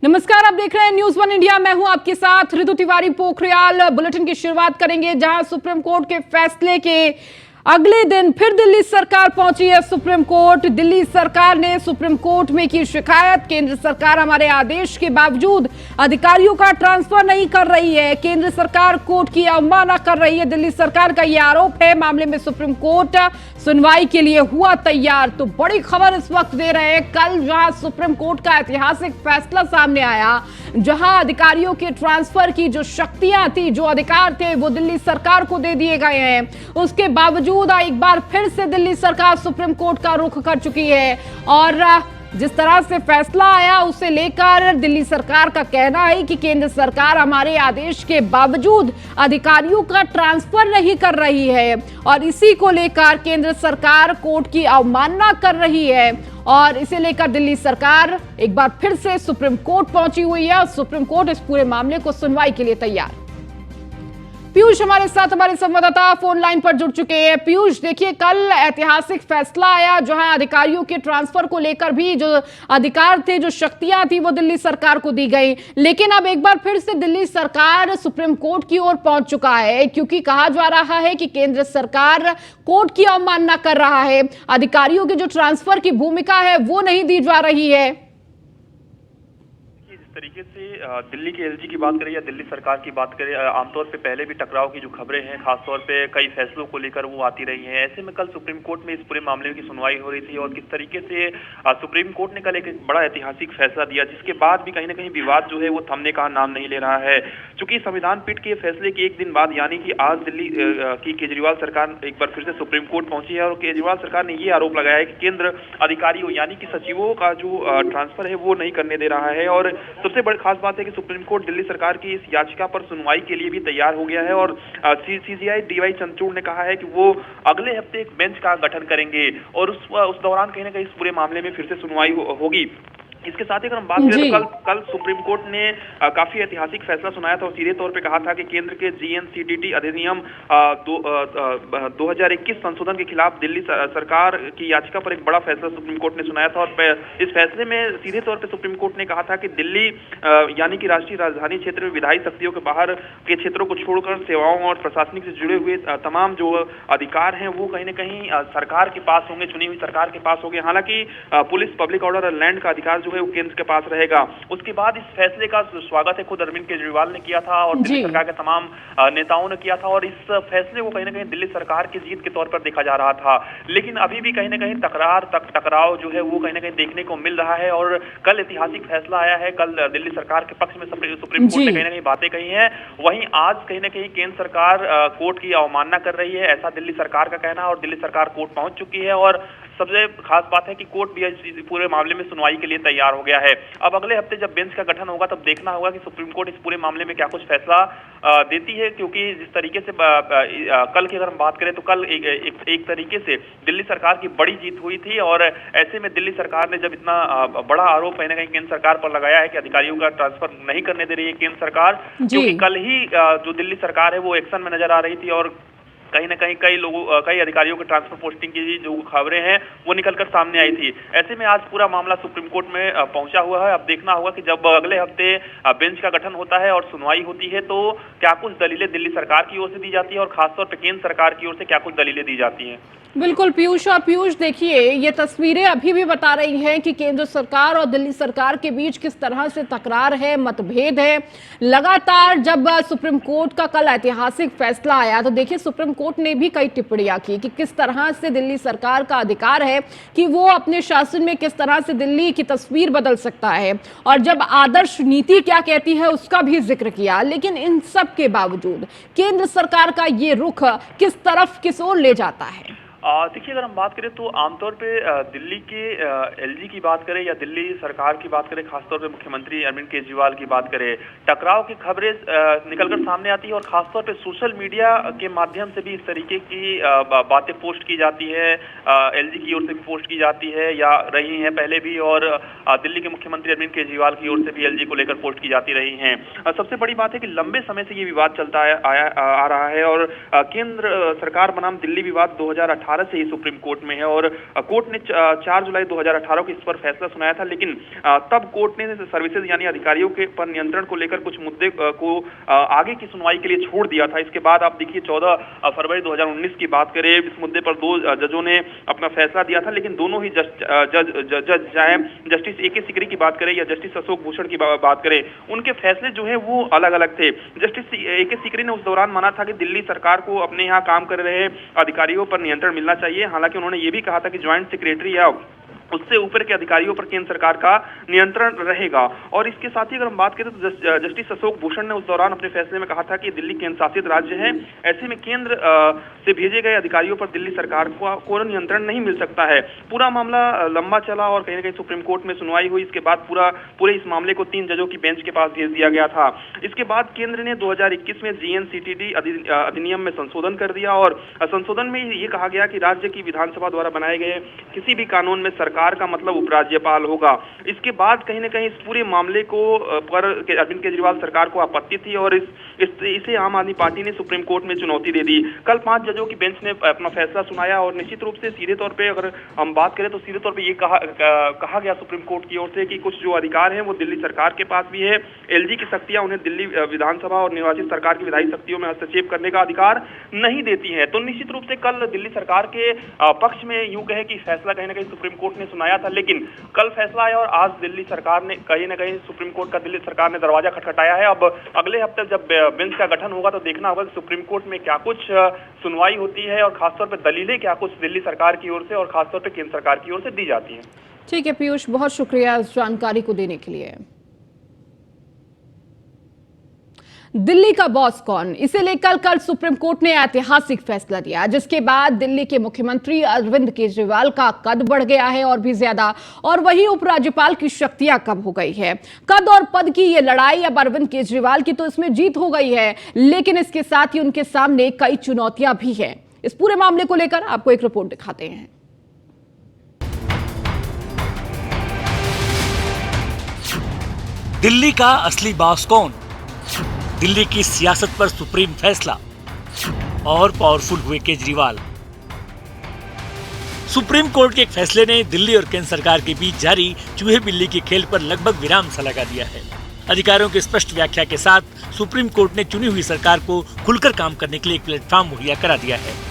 नमस्कार, आप देख रहे हैं न्यूज़ वन इंडिया। मैं हूं आपके साथ ऋतु तिवारी। पोखरियाल बुलेटिन की शुरुआत करेंगे, जहां सुप्रीम कोर्ट के फैसले के अगले दिन फिर दिल्ली सरकार पहुंची है सुप्रीम कोर्ट। दिल्ली सरकार ने सुप्रीम कोर्ट में की शिकायत, केंद्र सरकार हमारे आदेश के बावजूद अधिकारियों का ट्रांसफर नहीं कर रही है, केंद्र सरकार कोर्ट की अवमानना कर रही है। दिल्ली सरकार का यह आरोप है। मामले में सुप्रीम कोर्ट सुनवाई के लिए हुआ तैयार। तो बड़ी खबर इस वक्त दे रहे हैं, कल जहां सुप्रीम कोर्ट का ऐतिहासिक फैसला सामने आया, जहां अधिकारियों के ट्रांसफर की जो शक्तियां थी, जो अधिकार थे, वो दिल्ली सरकार को दे दिए गए हैं। उसके बावजूद एक बार फिर से दिल्ली सरकार सुप्रीम कोर्ट का रुख कर चुकी है और जिस तरह से फैसला आया उसे लेकर दिल्ली सरकार का कहना है कि केंद्र सरकार हमारे आदेश के बावजूद अधिकारियों का ट्रांसफर नहीं कर रही है और इसी को लेकर केंद्र सरकार कोर्ट की अवमानना कर रही है और इसे लेकर दिल्ली सरकार एक बार फिर से सुप्रीम कोर्ट पहुंची हुई है और सुप्रीम कोर्ट इस पूरे मामले को सुनवाई के लिए तैयार। पीयूष हमारे साथ, हमारे संवाददाता फोन लाइन पर जुड़ चुके हैं। पीयूष, देखिए, कल ऐतिहासिक फैसला आया जहां अधिकारियों के ट्रांसफर को लेकर भी जो अधिकार थे, जो शक्तियां थी, वो दिल्ली सरकार को दी गई। लेकिन अब एक बार फिर से दिल्ली सरकार सुप्रीम कोर्ट की ओर पहुंच चुका है, क्योंकि कहा जा रहा है कि केंद्र सरकार कोर्ट की अवमानना कर रहा है, अधिकारियों के जो ट्रांसफर की भूमिका है वो नहीं दी जा रही है। तरीके से दिल्ली के एलजी की बात करें या दिल्ली सरकार की बात करें, आमतौर पे पहले भी टकराव की जो खबरें हैं, खासतौर पे कई फैसलों को लेकर वो आती रही हैं। ऐसे में कल सुप्रीम कोर्ट में इस पूरे मामले की सुनवाई हो रही थी और किस तरीके से सुप्रीम कोर्ट ने कल एक बड़ा ऐतिहासिक फैसला दिया, जिसके बाद भी कहीं ना कहीं विवाद जो है वो थमने का नाम नहीं ले रहा है। चूंकि संविधान पीठ के फैसले के एक दिन बाद, यानी कि आज दिल्ली की केजरीवाल सरकार एक बार फिर से सुप्रीम कोर्ट पहुंची है और केजरीवाल सरकार ने ये आरोप लगाया है कि केंद्र अधिकारियों यानी कि सचिवों का जो ट्रांसफर है वो नहीं करने दे रहा है। और सबसे बड़ी खास बात है कि सुप्रीम कोर्ट दिल्ली सरकार की इस याचिका पर सुनवाई के लिए भी तैयार हो गया है और सीजीआई डीवाई चंद्रचूड़ ने कहा है कि वो अगले हफ्ते एक बेंच का गठन करेंगे और उस दौरान कहीं ना कहीं इस पूरे मामले में फिर से सुनवाई होगी। इसके साथ ही अगर हम बात करें तो कल सुप्रीम कोर्ट ने काफी ऐतिहासिक फैसला सुनाया था और सीधे तौर पे कहा था कि केंद्र के जीएनसीडीटी अधिनियम 2021 संशोधन के खिलाफ दिल्ली सरकार की याचिका पर एक बड़ा फैसला सुप्रीम कोर्ट ने सुनाया था और इस फैसले में सीधे तौर पे सुप्रीम कोर्ट ने कहा था कि दिल्ली यानी कि राष्ट्रीय राजधानी क्षेत्र में विधायी शक्तियों के बाहर के क्षेत्रों को छोड़कर सेवाओं और प्रशासनिक से जुड़े हुए तमाम जो अधिकार हैं वो कहीं ना कहीं सरकार के पास होंगे, चुनी हुई सरकार के पास होंगे। हालांकि पुलिस, पब्लिक ऑर्डर और लैंड का अधिकार जो वो केंद्र के पास रहेगा। उसके बाद इस फैसले का स्वागत है खुद अरविंद केजरीवाल ने किया था और दिल्ली सरकार के तमाम नेताओं ने किया था और इस फैसले को कहीं ना कहीं दिल्ली सरकार की जीत के तौर पर देखा जा रहा था। लेकिन अभी भी कहीं ना कहीं टकराव जो है वो कहीं ना कहीं देखने को मिल रहा है और कल ऐतिहासिक फैसला आया है। कल दिल्ली सरकार के पक्ष में सुप्रीम कोर्ट ने कहीं ना कहीं बातें कही हैं, वहीं आज कहीं ना कहीं केंद्र सरकार कोर्ट की अवमानना कर रही है, ऐसा दिल्ली सरकार का कहना है और दिल्ली सरकार कोर्ट पहुंच चुकी है और सबसे खास बात है कि कोर्ट भी पूरे मामले में सुनवाई के लिए तैयार हो गया है। अब अगले हफ्ते जब बेंच का गठन होगा तब देखना होगा कि सुप्रीम कोर्ट इस पूरे मामले में क्या कुछ फैसला देती है, क्योंकि जिस तरीके से कल की अगर हम बात करें तो कल एक तरीके से दिल्ली सरकार की बड़ी जीत हुई थी और ऐसे में दिल्ली सरकार ने जब इतना बड़ा आरोप कहीं ना कहीं केंद्र सरकार पर लगाया है कि अधिकारियों का ट्रांसफर नहीं करने दे रही है केंद्र सरकार, क्योंकि कल ही जो दिल्ली सरकार है वो एक्शन में नजर आ रही थी और कहीं ना कहीं कई अधिकारियों के ट्रांसफर पोस्टिंग की जो खबरें हैं वो निकलकर सामने आई थी। ऐसे में आज पूरा मामला सुप्रीम कोर्ट में पहुंचा हुआ है। अब देखना होगा कि जब अगले हफ्ते बेंच का गठन होता है और सुनवाई होती है तो क्या कुछ दलीलें दिल्ली सरकार की ओर से दी जाती है और खासतौर पर केंद्र सरकार की ओर से क्या कुछ दलीलें दी जाती हैं। बिल्कुल पीयूष, और पीयूष देखिए, ये तस्वीरें अभी भी बता रही हैं कि केंद्र सरकार और दिल्ली सरकार के बीच किस तरह से तकरार है, मतभेद है। लगातार जब सुप्रीम कोर्ट का कल ऐतिहासिक फैसला आया तो देखिए सुप्रीम कोर्ट ने भी कई टिप्पणियां की कि किस तरह से दिल्ली सरकार का अधिकार है कि वो अपने शासन में किस तरह से दिल्ली की तस्वीर बदल सकता है और जब आदर्श नीति क्या कहती है उसका भी जिक्र किया। लेकिन इन सब के बावजूद केंद्र सरकार का ये रुख किस तरफ, किस ओर ले जाता है? देखिए, अगर हम बात करें तो आमतौर पे दिल्ली के एलजी की बात करें या दिल्ली सरकार की बात करें, खासतौर पे मुख्यमंत्री अरविंद केजरीवाल की बात करें, टकराव की खबरें निकलकर सामने आती है और खासतौर पे सोशल मीडिया के माध्यम से भी इस तरीके की बातें पोस्ट की जाती है, एलजी की ओर से भी पोस्ट की जाती है या रही हैं पहले भी और दिल्ली के मुख्यमंत्री अरविंद केजरीवाल की ओर से भी एलजी को लेकर पोस्ट की जाती रही हैं। सबसे बड़ी बात है कि लंबे समय से ये विवाद चलता आ रहा है और केंद्र सरकार बनाम दिल्ली विवाद 2018 भारत से ही सुप्रीम कोर्ट में है और कोर्ट ने 4 जुलाई 2018 को इस पर फैसला सुनाया था, लेकिन तब कोर्ट ने सर्विसेज यानी अधिकारियों के पर नियंत्रण को लेकर कुछ मुद्दे को आगे की सुनवाई के लिए छोड़ दिया था। इसके बाद आप देखिए 14 फरवरी 2019 की बात करें, इस मुद्दे पर 2 जजों ने अपना फैसला दिया था, लेकिन दोनों ही जज चाहे जस्टिस ए के सिकरी की बात करें या जस्टिस अशोक भूषण की बात करें, उनके फैसले जो है वो अलग अलग थे। जस्टिस ए के सिकरी ने उस दौरान माना था कि दिल्ली सरकार को अपने यहाँ काम कर रहे अधिकारियों पर नियंत्रण मिलना चाहिए। हालांकि उन्होंने ये भी कहा था कि ज्वाइंट सेक्रेटरी या उससे ऊपर के अधिकारियों पर केंद्र सरकार का नियंत्रण रहेगा। और इसके साथ ही अगर हम बात करें तो जस्टिस अशोक भूषण ने उस दौरान अपने फैसले में कहा था कि दिल्ली केंद्र शासित राज्य है, ऐसे में केंद्र से भेजे गए अधिकारियों पर दिल्ली सरकार को नियंत्रण नहीं मिल सकता है। पूरा मामला लंबा चला और कहीं ना कहीं सुप्रीम कोर्ट में सुनवाई हुई। इसके बाद पूरे इस मामले को 3 जजों की बेंच के पास भेज दिया गया था। इसके बाद केंद्र ने 2021 में GNCTD अधिनियम में संशोधन कर दिया और संशोधन में ये कहा गया कि राज्य की विधानसभा द्वारा बनाए गए किसी भी कानून में सरकार का मतलब उपराज्यपाल होगा। इसके बाद कहीं ना कहीं इस पूरे मामले को पर अरविंद केजरीवाल सरकार को आपत्ति थी और इसे आम आदमी पार्टी ने सुप्रीम कोर्ट में चुनौती दे दी। कल 5 जजों की बेंच ने अपना फैसला सुनाया और निश्चित रूप से सीधे तौर पे अगर हम बात करें तो सीधे तौर पे ये कहा गया सुप्रीम कोर्ट की ओर से कि कुछ जो अधिकार हैं वो दिल्ली सरकार के पास भी है। LG की शक्तियां उन्हें दिल्ली विधानसभा और निर्वाचित सरकार की विधायी शक्तियों में हस्तक्षेप करने का अधिकार नहीं देती है। तो निश्चित रूप से कल दिल्ली सरकार के पक्ष में यूं कहे कि फैसला कहीं ना कहीं सुप्रीम कोर्ट ने सुनाया था, लेकिन कल फैसला आया और आज दिल्ली सरकार ने कहीं ना कहीं सुप्रीम कोर्ट का दिल्ली सरकार ने दरवाजा खटखटाया है। अब अगले हफ्ते जब बेंच का गठन होगा तो देखना होगा कि सुप्रीम कोर्ट में क्या कुछ सुनवाई होती है और खासतौर पर दलीलें क्या कुछ दिल्ली सरकार की ओर से और खासतौर पर केंद्र सरकार की ओर से दी जाती है। ठीक है पीयूष, बहुत शुक्रिया इस जानकारी को देने के लिए। दिल्ली का बॉस कौन, इसे लेकर कल सुप्रीम कोर्ट ने ऐतिहासिक फैसला दिया, जिसके बाद दिल्ली के मुख्यमंत्री अरविंद केजरीवाल का कद बढ़ गया है और भी ज्यादा, और वही उपराज्यपाल की शक्तियां कम हो गई है। कद और पद की ये लड़ाई अब अरविंद केजरीवाल की तो इसमें जीत हो गई है, लेकिन इसके साथ ही उनके सामने कई चुनौतियां भी हैं। इस पूरे मामले को लेकर आपको एक रिपोर्ट दिखाते हैं। दिल्ली का असली बॉस कौन, दिल्ली की सियासत पर सुप्रीम फैसला और पावरफुल हुए केजरीवाल। सुप्रीम कोर्ट के एक फैसले ने दिल्ली और केंद्र सरकार के बीच जारी चूहे बिल्ली के खेल पर लगभग विराम सा लगा दिया है। अधिकारियों की स्पष्ट व्याख्या के साथ सुप्रीम कोर्ट ने चुनी हुई सरकार को खुलकर काम करने के लिए एक प्लेटफॉर्म मुहैया करा दिया है।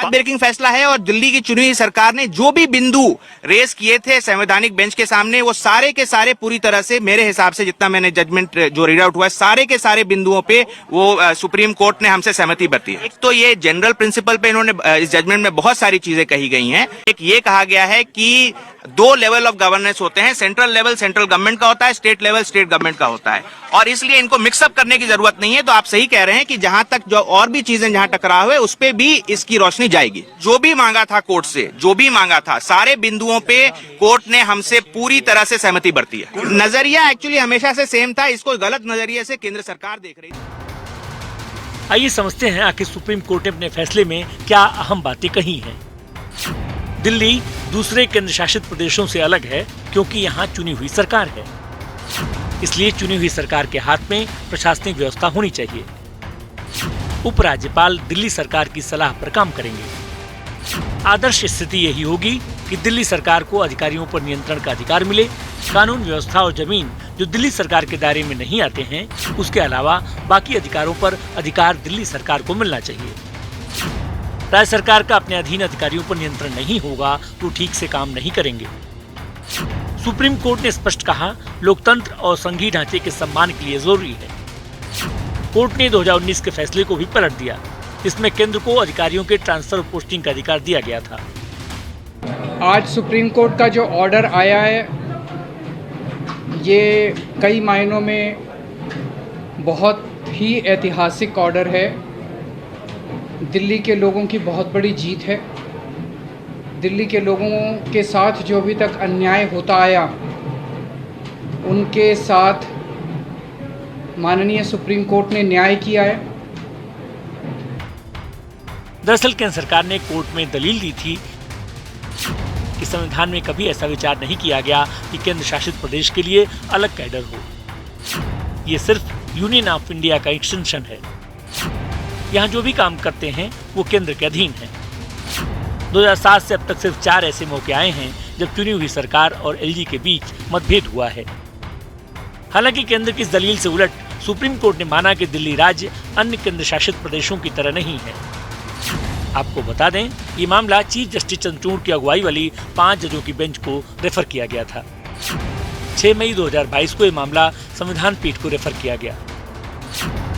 ब्रेकिंग फैसला है और दिल्ली की चुनी हुई सरकार ने जो भी बिंदु रेस किए थे संवैधानिक बेंच के सामने, वो सारे के सारे पूरी तरह से मेरे हिसाब से जितना मैंने जजमेंट जो रीड आउट हुआ है, सारे के सारे बिंदुओं पे वो सुप्रीम कोर्ट ने हमसे सहमति बरती है। एक तो ये जनरल प्रिंसिपल पे इन्होंने इस जजमेंट में बहुत सारी चीजें कही गई हैं। एक ये कहा गया है कि 2 लेवल ऑफ गवर्नेंस होते हैं, सेंट्रल लेवल सेंट्रल गवर्नमेंट का होता है, स्टेट लेवल स्टेट गवर्नमेंट का होता है, और इसलिए इनको मिक्सअप करने की जरूरत नहीं है। तो आप सही कह रहे हैं कि जहां तक जो और भी चीजें जहां टकराव हुए उस पे भी इसकी रोशनी जाएगी। जो भी मांगा था कोर्ट से, जो भी मांगा था, सारे बिंदुओं पे कोर्ट ने हमसे पूरी तरह से सहमति बरती है। नजरिया एक्चुअली हमेशा से सेम था, इसको गलत नजरिए से केंद्र सरकार देख रही थी। आइए समझते हैं आखिर सुप्रीम कोर्ट ने अपने फैसले में क्या अहम बातें कही हैं। दिल्ली दूसरे केंद्र शासित प्रदेशों से अलग है क्योंकि यहाँ चुनी हुई सरकार है, इसलिए चुनी हुई सरकार के हाथ में प्रशासनिक व्यवस्था होनी चाहिए। उपराज्यपाल दिल्ली सरकार की सलाह पर काम करेंगे। आदर्श स्थिति यही होगी कि दिल्ली सरकार को अधिकारियों पर नियंत्रण का अधिकार मिले। कानून व्यवस्था और जमीन जो दिल्ली सरकार के दायरे में नहीं आते हैं, उसके अलावा बाकी अधिकारों पर अधिकार दिल्ली सरकार को मिलना चाहिए। राज्य सरकार का अपने अधीन अधिकारियों पर नियंत्रण नहीं होगा तो ठीक से काम नहीं करेंगे। सुप्रीम कोर्ट ने स्पष्ट कहा, लोकतंत्र और संघीय ढांचे के सम्मान के लिए जरूरी है। कोर्ट ने 2019 के फैसले को भी पलट दिया, जिसमें केंद्र को अधिकारियों के ट्रांसफर और पोस्टिंग का अधिकार दिया गया था। आज सुप्रीम कोर्ट का जो ऑर्डर आया है, ये कई मायनों में बहुत ही ऐतिहासिक ऑर्डर है। दिल्ली के लोगों की बहुत बड़ी जीत है। दिल्ली के लोगों के साथ जो अभी तक अन्याय होता आया, उनके साथ माननीय सुप्रीम कोर्ट ने न्याय किया है। दरअसल केंद्र सरकार ने कोर्ट में दलील दी थी कि संविधान में कभी ऐसा विचार नहीं किया गया कि केंद्र शासित प्रदेश के लिए अलग कैडर हो। ये सिर्फ यूनियन ऑफ इंडिया का एक्सटेंशन है। यहाँ जो भी काम करते हैं वो केंद्र के अधीन है। 2007 से अब तक सिर्फ 4 ऐसे मौके आए हैं जब चुनी हुई सरकार और एलजी के बीच मतभेद हुआ है। हालांकि केंद्र की इस दलील से उलट सुप्रीम कोर्ट ने माना कि दिल्ली राज्य अन्य केंद्र शासित प्रदेशों की तरह नहीं है। आपको बता दें, ये मामला चीफ जस्टिस चंद्रचूड़ की अगुवाई वाली 5 जजों की बेंच को रेफर किया गया था। 6 मई 2022 को ये मामला संविधान पीठ को रेफर किया गया।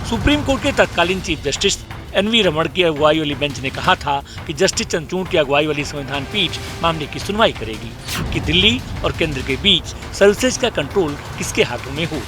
सुप्रीम कोर्ट के तत्कालीन चीफ जस्टिस एनवी रमण की अगुवाई वाली बेंच ने कहा था कि जस्टिस चंद्रचूड़ की अगुवाई वाली संविधान पीठ मामले की सुनवाई करेगी कि दिल्ली और केंद्र के बीच सर्विसेज का कंट्रोल किसके हाथों में हो।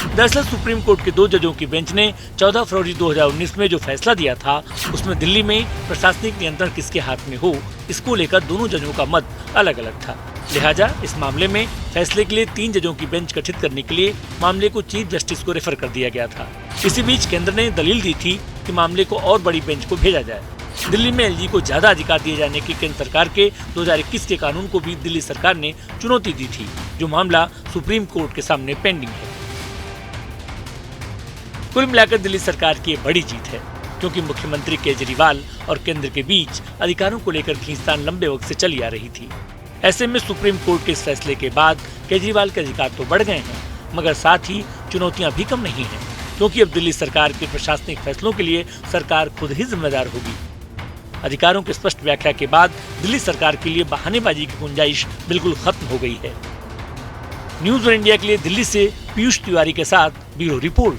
दरअसल सुप्रीम कोर्ट के 2 जजों की बेंच ने 14 फरवरी 2019 में जो फैसला दिया था, उसमें दिल्ली में प्रशासनिक नियंत्रण किसके हाथ में हो, इसको लेकर दोनों जजों का मत अलग अलग था। लिहाजा इस मामले में फैसले के लिए 3 जजों की बेंच गठित करने के लिए मामले को चीफ जस्टिस को रेफर कर दिया गया था। इसी बीच केंद्र ने दलील दी थी कि मामले को और बड़ी बेंच को भेजा जाए। दिल्ली में एलजी को ज्यादा अधिकार दिए जाने की केंद्र सरकार के 2021 के कानून को भी दिल्ली सरकार ने चुनौती दी थी, जो मामला सुप्रीम कोर्ट के सामने पेंडिंग है। कुल मिलाकर दिल्ली सरकार की बड़ी जीत है, क्योंकि मुख्यमंत्री केजरीवाल और केंद्र के बीच अधिकारों को लेकर खींचतान लंबे वक्त से चली आ रही थी। ऐसे में सुप्रीम कोर्ट के इस फैसले के बाद केजरीवाल के अधिकार तो बढ़ गए हैं, मगर साथ ही चुनौतियां भी कम नहीं हैं, क्योंकि अब दिल्ली सरकार के प्रशासनिक फैसलों के लिए सरकार खुद ही जिम्मेदार होगी। अधिकारों की स्पष्ट व्याख्या के बाद दिल्ली सरकार के लिए बहानेबाजी की गुंजाइश बिल्कुल खत्म हो गई है। न्यूज़ वन इंडिया के लिए दिल्ली से पीयूष तिवारी के साथ ब्यूरो रिपोर्ट।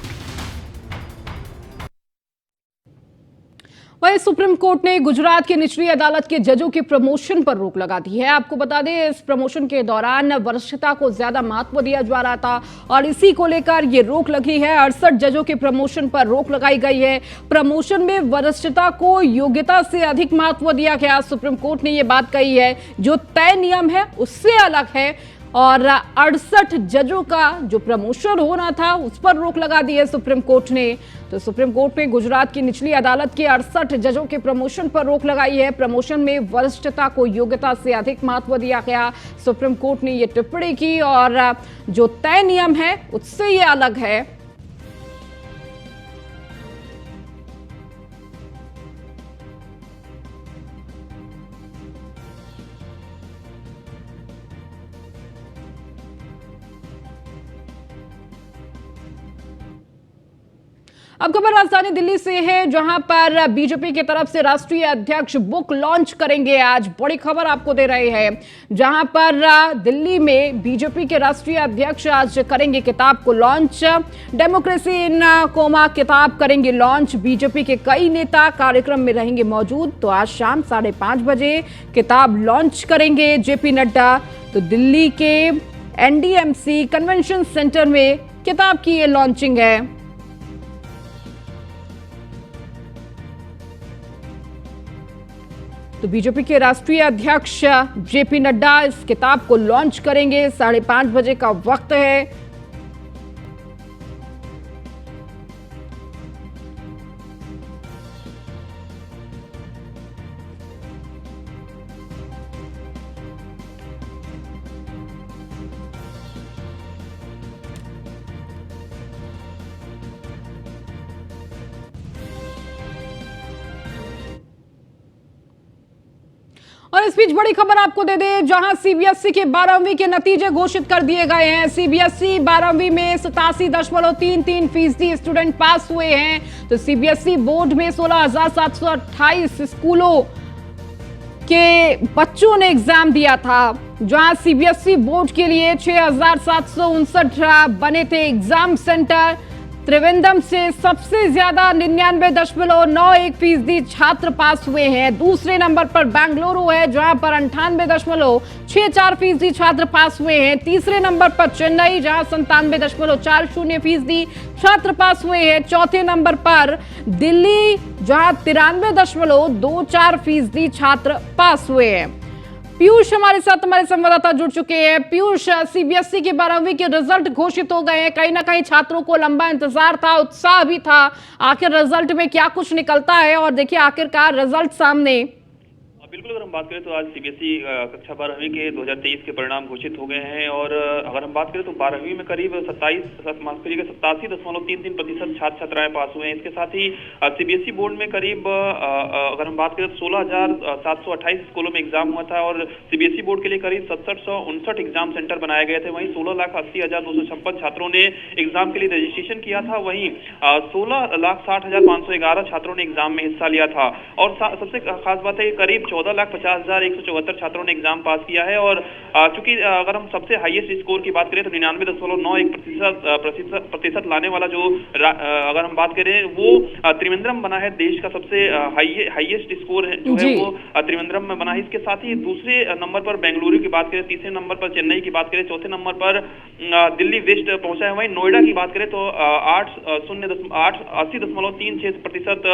वहीं सुप्रीम कोर्ट ने गुजरात की निचली अदालत के जजों के प्रमोशन पर रोक लगा दी है। आपको बता दें, इस प्रमोशन के दौरान वरिष्ठता को ज्यादा महत्व दिया जा रहा था और इसी को लेकर ये रोक लगी है। 68 जजों के प्रमोशन पर रोक लगाई गई है। प्रमोशन में वरिष्ठता को योग्यता से अधिक महत्व दिया गया। सुप्रीम कोर्ट ने ये बात कही है, जो तय नियम है उससे अलग है और 68 जजों का जो प्रमोशन होना था उस पर रोक लगा दी है सुप्रीम कोर्ट ने। तो सुप्रीम कोर्ट ने गुजरात की निचली अदालत के 68 जजों के प्रमोशन पर रोक लगाई है। प्रमोशन में वरिष्ठता को योग्यता से अधिक महत्व दिया गया। सुप्रीम कोर्ट ने ये टिप्पणी की और जो तय नियम है उससे ये अलग है। अब खबर राजधानी दिल्ली से है, जहां पर बीजेपी की तरफ से राष्ट्रीय अध्यक्ष बुक लॉन्च करेंगे। आज बड़ी खबर आपको दे रहे हैं, जहां पर दिल्ली में बीजेपी के राष्ट्रीय अध्यक्ष आज करेंगे किताब को लॉन्च। डेमोक्रेसी इन कोमा किताब करेंगे लॉन्च। बीजेपी के कई नेता कार्यक्रम में रहेंगे मौजूद। तो आज शाम 5:30 बजे किताब लॉन्च करेंगे जेपी नड्डा। तो दिल्ली के एनडीएमसी कन्वेंशन सेंटर में किताब की ये लॉन्चिंग है। तो बीजेपी के राष्ट्रीय अध्यक्ष जेपी नड्डा इस किताब को लॉन्च करेंगे। 5:30 बजे का वक्त है। और इस बीच बड़ी खबर आपको दे दें, जहां सीबीएसई के 12वीं के नतीजे घोषित कर दिए गए हैं। सीबीएसई 12वीं में 87.33% स्टूडेंट पास हुए हैं। तो सीबीएसई बोर्ड में 16,728 स्कूलों के बच्चों ने एग्जाम दिया था, जहां सीबीएसई बोर्ड के लिए 6,759 बने थे एग्जाम सेंटर। त्रिवेंद्रम से सबसे ज्यादा 99.91% छात्र पास हुए हैं। दूसरे नंबर पर बेंगलुरु है, जहां पर 98.64% छात्र पास हुए हैं। तीसरे नंबर पर चेन्नई, जहां 97.40% छात्र पास हुए हैं। चौथे नंबर पर दिल्ली, जहां 93.24% छात्र पास हुए हैं। पीयूष हमारे साथ, हमारे संवाददाता जुड़ चुके हैं। पीयूष, सीबीएसई के 12वीं के रिजल्ट घोषित हो गए हैं। कहीं ना कहीं छात्रों को लंबा इंतजार था, उत्साह भी था। आखिर रिजल्ट में क्या कुछ निकलता है और देखिए आखिरकार रिजल्ट सामने। बिल्कुल, अगर हम बात करें तो आज सीबीएसई कक्षा 12वीं के 2023 के परिणाम घोषित हो गए हैं और अगर हम बात करें तो 12वीं में करीब 87.33% छात्र छात्राएं पास हुए हैं। इसके साथ ही सीबीएसई बोर्ड में करीब अगर हम बात करें तो 16,728 स्कूलों में एग्जाम हुआ था और सीबीएसई बोर्ड के लिए करीब 6759 एग्जाम सेंटर बनाए गए थे। वहीं 16,80,256 छात्रों ने एग्जाम के लिए रजिस्ट्रेशन किया था। वहीं 16,60,511 छात्रों ने एग्जाम में हिस्सा लिया था और सबसे खास बात है करीब 14,50,174 छात्रों ने एग्जाम पास किया है और चूंकि अगर हम सबसे हाईएस्ट स्कोर की बात करें तो 99.91% लाने वाला जो अगर हम बात करें वो त्रिवेंद्रम बना है। देश का सबसे हाईएस्ट स्कोर है जो है वो त्रिवेंद्रम में बना है। इसके साथ ही दूसरे नंबर पर बेंगलुरु की बात करें, तीसरे नंबर पर चेन्नई की बात करें, चौथे नंबर पर दिल्ली वेस्ट पहुंचा है। वहीं नोएडा की बात करें तो 80.36%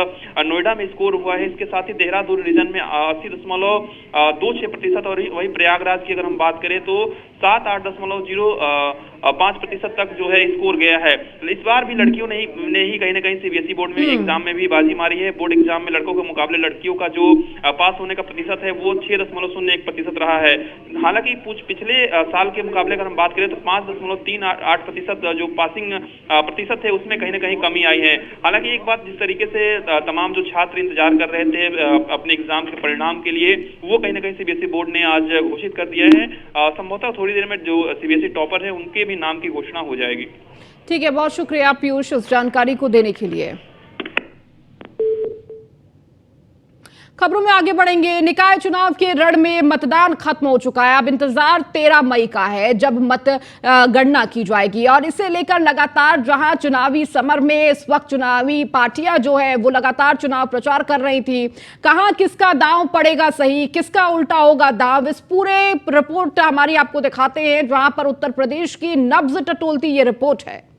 नोएडा में स्कोर हुआ है। इसके साथ ही देहरादून रीजन में 80.26% और वही प्रयागराज की अगर हम बात करें तो 78.05% तक जो है स्कोर गया है। इस बार भी लड़कियों ने ही कहीं ना कहीं सीबीएसई बोर्ड में एग्जाम में भी बाजी मारी है। बोर्ड एग्जाम में लड़कों के मुकाबले लड़कियों का जो पास होने का प्रतिशत है वो 6.01% रहा है। हालांकि पिछले साल के मुकाबले अगर हम बात करें तो 5.38% जो पासिंग प्रतिशत है उसमें कहीं ना कहीं कमी आई है। हालांकि एक बात, जिस तरीके से तमाम जो छात्र इंतजार कर रहे थे अपने एग्जाम के परिणाम के लिए, वो कहीं ना कहीं सीबीएसई बोर्ड ने आज घोषित कर दिया है। संभवतः थोड़ी देर में जो सीबीएसई टॉपर है उनके भी नाम की घोषणा हो जाएगी। ठीक है, बहुत शुक्रिया पीयूष इस जानकारी को देने के लिए। खबरों में आगे बढ़ेंगे। निकाय चुनाव के रण में मतदान खत्म हो चुका है। अब इंतजार 13 मई का है जब मत गणना की जाएगी और इसे लेकर लगातार जहां चुनावी समर में इस वक्त चुनावी पार्टियां जो है वो लगातार चुनाव प्रचार कर रही थी, कहां किसका दांव पड़ेगा सही, किसका उल्टा होगा दांव, इस पूरे रिपोर्ट हमारी आपको दिखाते हैं जहां पर उत्तर प्रदेश की नब्ज टटोलती ये रिपोर्ट है।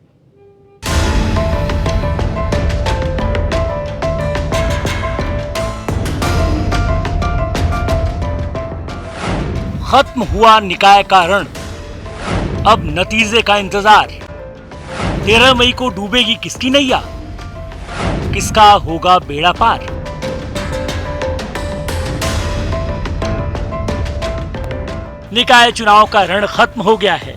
खत्म हुआ निकाय का रण, अब नतीजे का इंतजार। 13 मई को डूबेगी किसकी नैया, किसका होगा बेड़ा पार। निकाय चुनाव का रण खत्म हो गया है।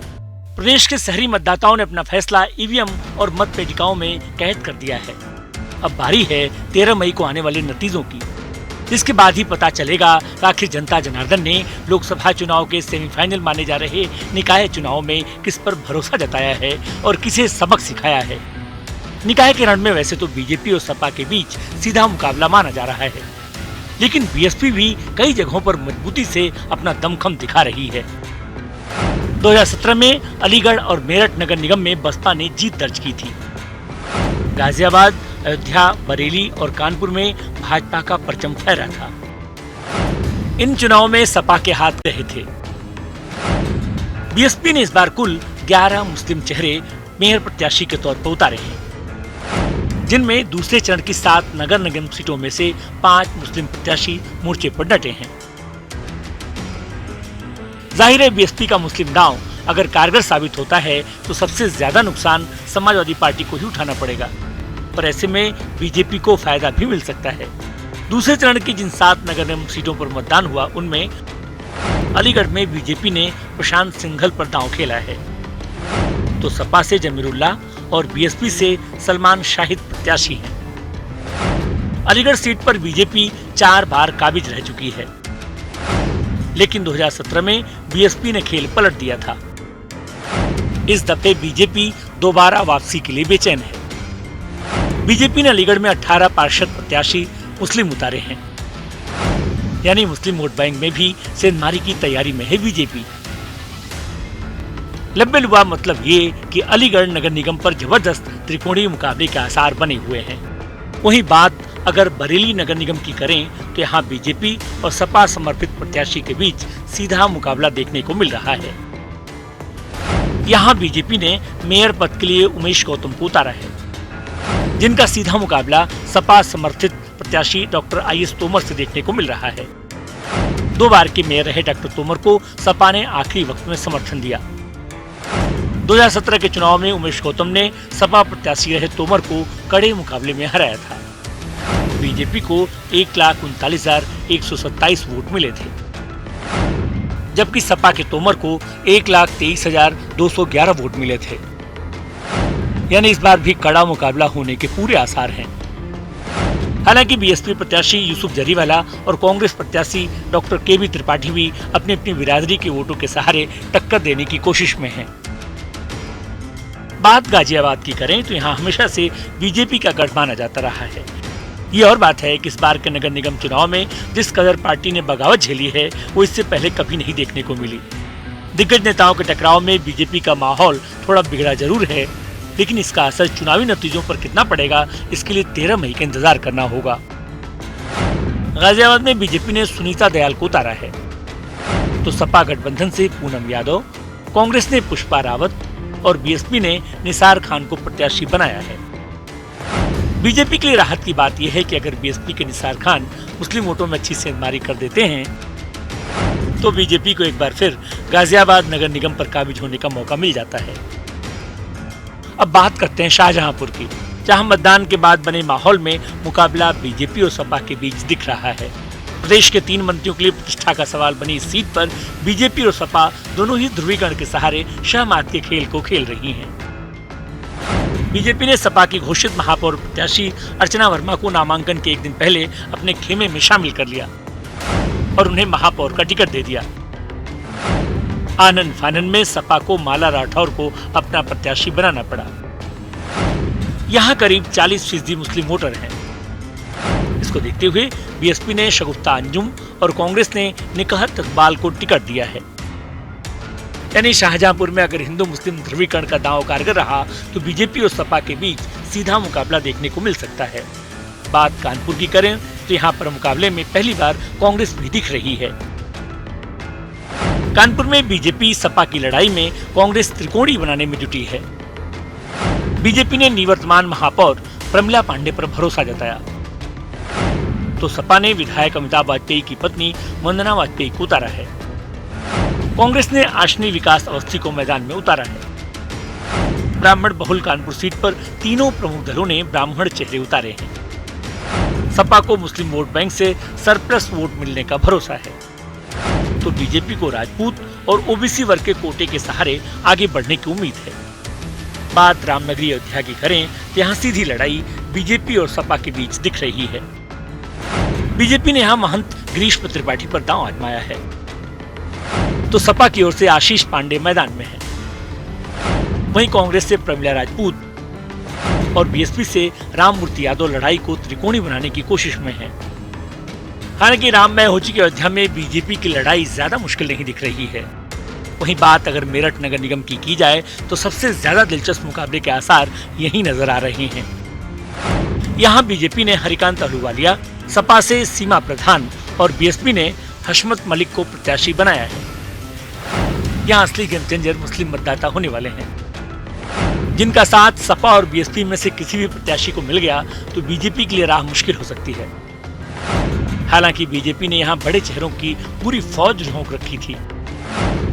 प्रदेश के शहरी मतदाताओं ने अपना फैसला ईवीएम और मतपेटिकाओं में कैद कर दिया है। अब बारी है 13 मई को आने वाले नतीजों की, जिसके बाद ही पता चलेगा कि आखिर जनता जनार्दन ने लोकसभा चुनाव के सेमीफाइनल माने जा रहे निकाय चुनाव में किस पर भरोसा जताया है और किसे सबक सिखाया है। निकाय के रण में वैसे तो बीजेपी और सपा के बीच सीधा मुकाबला माना जा रहा है, लेकिन बीएसपी भी कई जगहों पर मजबूती से अपना दमखम दिखा रही है। 2017 में अलीगढ़ और मेरठ नगर निगम में बसपा ने जीत दर्ज की थी। गाजियाबाद, अयोध्या, बरेली और कानपुर में भाजपा का परचम फहरा था। इन चुनावों में सपा के हाथ रहे थे। बीएसपी ने इस बार कुल 11 मुस्लिम चेहरे मेयर प्रत्याशी के तौर पर उतारे हैं, जिनमें दूसरे चरण की 7 नगर निगम सीटों में से 5 मुस्लिम प्रत्याशी मोर्चे पर डटे हैं। जाहिर है बीएसपी का मुस्लिम दांव अगर कारगर साबित होता है तो सबसे ज्यादा नुकसान समाजवादी पार्टी को ही उठाना पड़ेगा, पर ऐसे में बीजेपी को फायदा भी मिल सकता है। दूसरे चरण की जिन 7 नगर निगम सीटों पर मतदान हुआ उनमें अलीगढ़ में बीजेपी ने प्रशांत सिंघल पर दांव खेला है, तो सपा से जमीरुल्लाह और बीएसपी से सलमान शाहिद प्रत्याशी हैं। अलीगढ़ सीट पर बीजेपी 4 बार काबिज रह चुकी है, लेकिन 2017 में बीएसपी ने खेल पलट दिया था। इस दफे बीजेपी दोबारा वापसी के लिए बेचैन है। बीजेपी ने अलीगढ़ में 18 पार्षद प्रत्याशी मुस्लिम उतारे हैं, यानी मुस्लिम वोट बैंक में भी सेंधमारी की तैयारी में है बीजेपी। लब्बे-लुबा मतलब ये कि अलीगढ़ नगर निगम पर जबरदस्त त्रिकोणीय मुकाबले के आसार बने हुए हैं। वहीं बात अगर बरेली नगर निगम की करें तो यहाँ बीजेपी और सपा समर्थित प्रत्याशी के बीच सीधा मुकाबला देखने को मिल रहा है। यहाँ बीजेपी ने मेयर पद के लिए उमेश गौतम को उतारा है, जिनका सीधा मुकाबला सपा समर्थित प्रत्याशी डॉक्टर IS तोमर से देखने को मिल रहा है। 2 बार के मेयर रहे डॉक्टर तोमर को सपा ने आखिरी वक्त में समर्थन दिया। 2017 के चुनाव में उमेश गौतम ने सपा प्रत्याशी रहे तोमर को कड़े मुकाबले में हराया था। बीजेपी को 1,39,127 वोट मिले थे, जबकि सपा के तोमर को 1,23,211 वोट मिले थे। यानी इस बार भी कड़ा मुकाबला होने के पूरे आसार हैं। हालांकि बीएसपी प्रत्याशी यूसुफ जरीवाला और कांग्रेस प्रत्याशी डॉक्टर केबी त्रिपाठी भी अपनी अपनी बिरादरी के वोटों के सहारे टक्कर देने की कोशिश में हैं। बात गाजियाबाद की करें तो यहाँ हमेशा से बीजेपी का गढ़ माना जाता रहा है। ये और बात है कि इस बार के नगर निगम चुनाव में जिस कदर पार्टी ने बगावत झेली है वो इससे पहले कभी नहीं देखने को मिली। दिग्गज नेताओं के टकराव में बीजेपी का माहौल थोड़ा बिगड़ा जरूर है, लेकिन इसका असर चुनावी नतीजों पर कितना पड़ेगा इसके लिए 13 मई का इंतजार करना होगा। गाजियाबाद में बीजेपी ने सुनीता दयाल को उतारा है, तो सपा गठबंधन से पूनम यादव, कांग्रेस ने पुष्पा रावत और बीएसपी ने निसार खान को प्रत्याशी बनाया है। बीजेपी के लिए राहत की बात यह है कि अगर बीएसपी के निसार खान मुस्लिम वोटों में अच्छी सेंधमारी कर देते हैं तो बीजेपी को एक बार फिर गाजियाबाद नगर निगम पर काबिज होने का मौका मिल जाता है। अब बात करते हैं शाहजहांपुर की, जहां मतदान के बाद बने माहौल में मुकाबला बीजेपी और सपा के बीच दिख रहा है। प्रदेश के 3 मंत्रियों के लिए प्रतिष्ठा का सवाल बनी इस सीट पर बीजेपी और सपा दोनों ही ध्रुवीकरण के सहारे शहमात के खेल को खेल रही हैं। बीजेपी ने सपा की घोषित महापौर प्रत्याशी अर्चना वर्मा को नामांकन के एक दिन पहले अपने खेमे में शामिल कर लिया और उन्हें महापौर का टिकट दे दिया। आनन फानन में सपा को माला राठौर को अपना प्रत्याशी बनाना पड़ा। यहाँ करीब 40% मुस्लिम वोटर हैं। इसको देखते हुए बीएसपी ने शगुफ्ता अंजुम और कांग्रेस ने निकहत इकबाल को टिकट दिया है। यानी शाहजहांपुर में अगर हिंदू मुस्लिम ध्रुवीकरण का दांव कारगर रहा तो बीजेपी और सपा के बीच सीधा मुकाबला देखने को मिल सकता है। बात कानपुर की करें तो यहाँ पर मुकाबले में पहली बार कांग्रेस भी दिख रही है। कानपुर में बीजेपी सपा की लड़ाई में कांग्रेस त्रिकोणी बनाने में जुटी है। बीजेपी ने निवर्तमान महापौर प्रमिला पांडे पर भरोसा जताया, तो सपा ने विधायक अमिताभ वाजपेयी की पत्नी वंदना वाजपेयी को उतारा है। कांग्रेस ने आशनी विकास अवस्थी को मैदान में उतारा है। ब्राह्मण बहुल कानपुर सीट पर तीनों प्रमुख दलों ने ब्राह्मण चेहरे उतारे हैं। सपा को मुस्लिम वोट बैंक से सरप्लस वोट मिलने का भरोसा है, तो बीजेपी को राजपूत और ओबीसी वर्ग के कोटे के सहारे आगे बढ़ने की उम्मीद है। बात रामनगरी अयोध्या की करें तो यहाँ सीधी लड़ाई बीजेपी और सपा के बीच दिख रही है। बीजेपी ने यहाँ महंत ग्रीष्म त्रिपाठी पर दांव आजमाया है, तो सपा की ओर से आशीष पांडे मैदान में है। वहीं कांग्रेस से प्रमिला राजपूत और बीएसपी से राममूर्ति यादव लड़ाई को त्रिकोणी बनाने की कोशिश में है। हालांकि राममय हो चुकी अयोध्या में बीजेपी की लड़ाई ज्यादा मुश्किल नहीं दिख रही है। वहीं बात अगर मेरठ नगर निगम की जाए तो सबसे ज्यादा दिलचस्प मुकाबले के आसार यही नजर आ रहे हैं। यहाँ बीजेपी ने हरिकांत अहलूवालिया, सपा से सीमा प्रधान और बीएसपी ने हशमत मलिक को प्रत्याशी बनाया है। यहाँ असली गेम चेंजर मुस्लिम मतदाता होने वाले हैं, जिनका साथ सपा और बीएसपी में से किसी भी प्रत्याशी को मिल गया तो बीजेपी के लिए राह मुश्किल हो सकती है। हालांकि बीजेपी ने यहाँ बड़े चेहरों की पूरी फौज झोंक रखी थी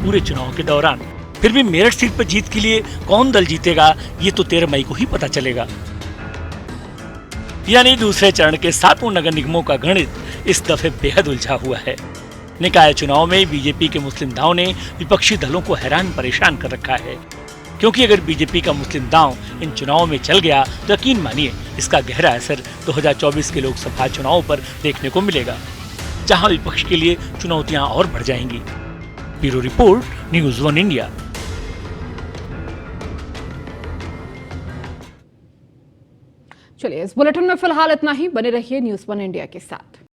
पूरे चुनाव के दौरान। फिर भी मेरठ सीट पर जीत के लिए कौन दल जीतेगा ये तो 13 मई को ही पता चलेगा। यानी दूसरे चरण के 7 नगर निगमों का गणित इस दफे बेहद उलझा हुआ है। निकाय चुनाव में बीजेपी के मुस्लिम दांव ने विपक्षी दलों को हैरान परेशान कर रखा है, क्योंकि अगर बीजेपी का मुस्लिम दांव इन चुनावों में चल गया तो यकीन मानिए इसका गहरा असर 2024 के लोकसभा चुनावों पर देखने को मिलेगा, जहां विपक्ष के लिए चुनौतियां और बढ़ जाएंगी। Bureau report, news 1 India. चलिए, इस बुलेटिन में फिलहाल इतना ही। बने रहिए न्यूज़ 1 इंडिया के साथ।